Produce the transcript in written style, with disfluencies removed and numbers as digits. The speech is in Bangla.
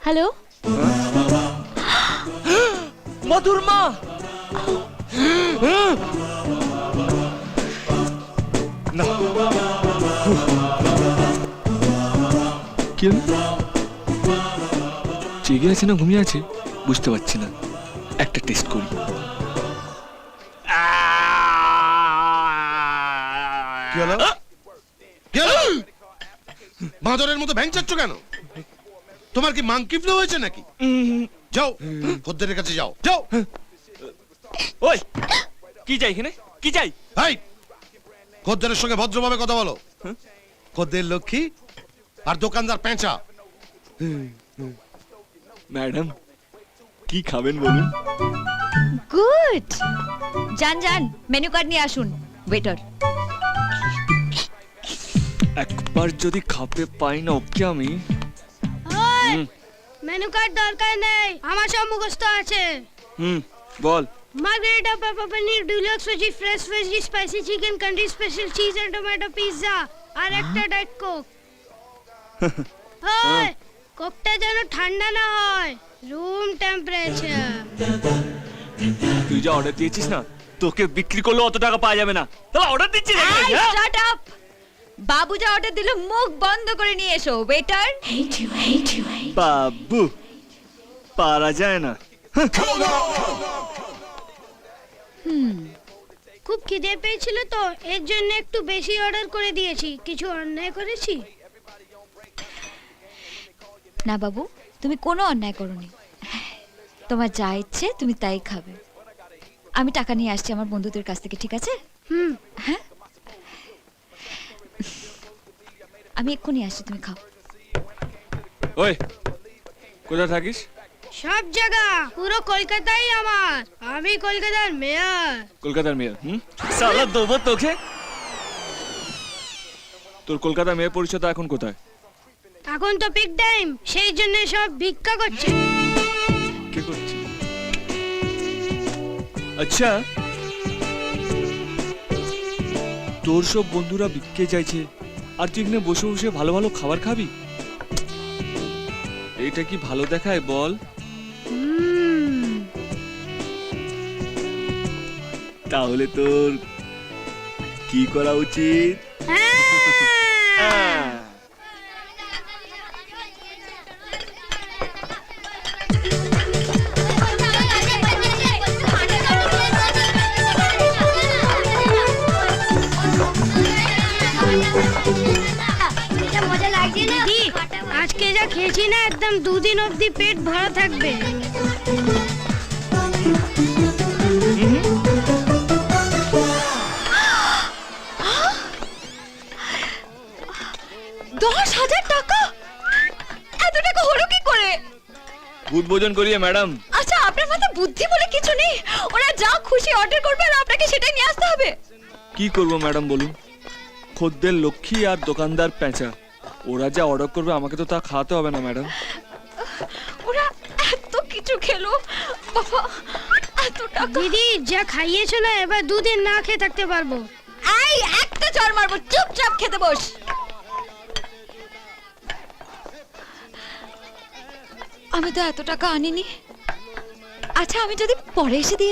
হ্যালো মধুর মা, না কি জেগে আছে না ঘুমিয়ে আছে বুঝতে পারছি না, একটা টেস্ট করি। কি হলো? কি হলো? বাঁদরের মতো ভ্যাংচাচ্ছ কেন? তোমার কি মাংকি ফ্লু হয়েছে নাকি? যাও খদ্দেরের কাছে যাও, যাও। ওই কি চাই এখানে, কি চাই? ভাই খদ্দেরের সঙ্গে ভদ্রভাবে কথা বলো। খদ্দের লক্ষ্মী আর দোকানদার পেঁচা। ম্যাডাম কি খাবেন বলুন? গুড যান যান মেনু কার্ড নিয়ে আসুন ওয়েটার। একবার যদি খাপে পাই না ওকে আমি। মেনু কার্ড দরকার নেই, আমার সব মুখস্থ আছে। বল। Margherita pepper paneer deluxe veggie fresh veggie spicy chicken country special cheese and tomato pizza আর একটা ডায়েট কোক। ওই কোকটা যেন ঠান্ডা না হয়, রুম টেম্পারেচার। তুই যা অর্ডার দিয়েছিস না তোকে বিক্রি করলে অত টাকা পাওয়া যাবে না, তাহলে অর্ডার দিচ্ছিস নাকি? Shut up. বাবু যা অর্ডার দিল মুখ বন্ধ করে নিয়ে এসো ওয়েটার। বাবু পারা যায় না। খুব খিদে পেয়েছিল তো এর জন্য একটু বেশি অর্ডার করে দিয়েছি। কিছু অন্যায় করেছি? না বাবু তুমি কোনো অন্যায় করোনি, তোমার যা ইচ্ছে তুমি তাই খাবে। আমি টাকা নিয়ে আসছি আমার বন্ধুদের কাছ থেকে, ঠিক আছে? হ্যাঁ আমি এক্ষুনি আসছি, তুমি খাও। ওই কোথায় থাকিস? সব জায়গা, পুরো কলকাতাই আমার। আমি কলকাতার মেয়র। কলকাতার মেয়র? সালা দেবো তোকে। তোর কলকাতার মেয়র পরিচয়টা এখন কোথায়? এখন তো পিক টাইম, সেই জন্য সব ভিক্ষা করছে। কে করছে? আচ্ছা তোর সব বন্ধুরা ভিক্ষে চাইছে আর তুই এখানে বসে বসে ভালো ভালো খাবার খাবি? এটা কি ভালো দেখায় বল? তাহলে তোর কি করা উচিত? মজা লাগছে না দিদি? আজকে যা খেয়েছি না একদম দুদিন অবধি পেট ভরা থাকবে। টাকা? এত টাকা হলো কি করে? উদ্বোধন করিয়ে ম্যাডাম। আচ্ছা আপনার মাথায় বুদ্ধি বলে কিছু নেই? ওরা যা খুশি অর্ডার করবে আর আপনাকে সেটাই নিয়ে আসতে হবে? কি করব ম্যাডাম বলুন? খদ্দের লক্ষ্মী আর দোকানদার পেঁচা, ওরা যা অর্ডার করবে আমাকে তো তা খাওয়াতে হবে না ম্যাডাম? ওরা এত কিছু খেলো বাবা, এত টাকা। দিদি যা খাইয়েছো না এবার দুদিন না খেয়ে থাকতে পারবো। এই একটা চড় মারবো, চুপচাপ খেতে বস। আমি তো এত টাকা আনিনি। আচ্ছা আমি যদি পরে এসে দিয়ে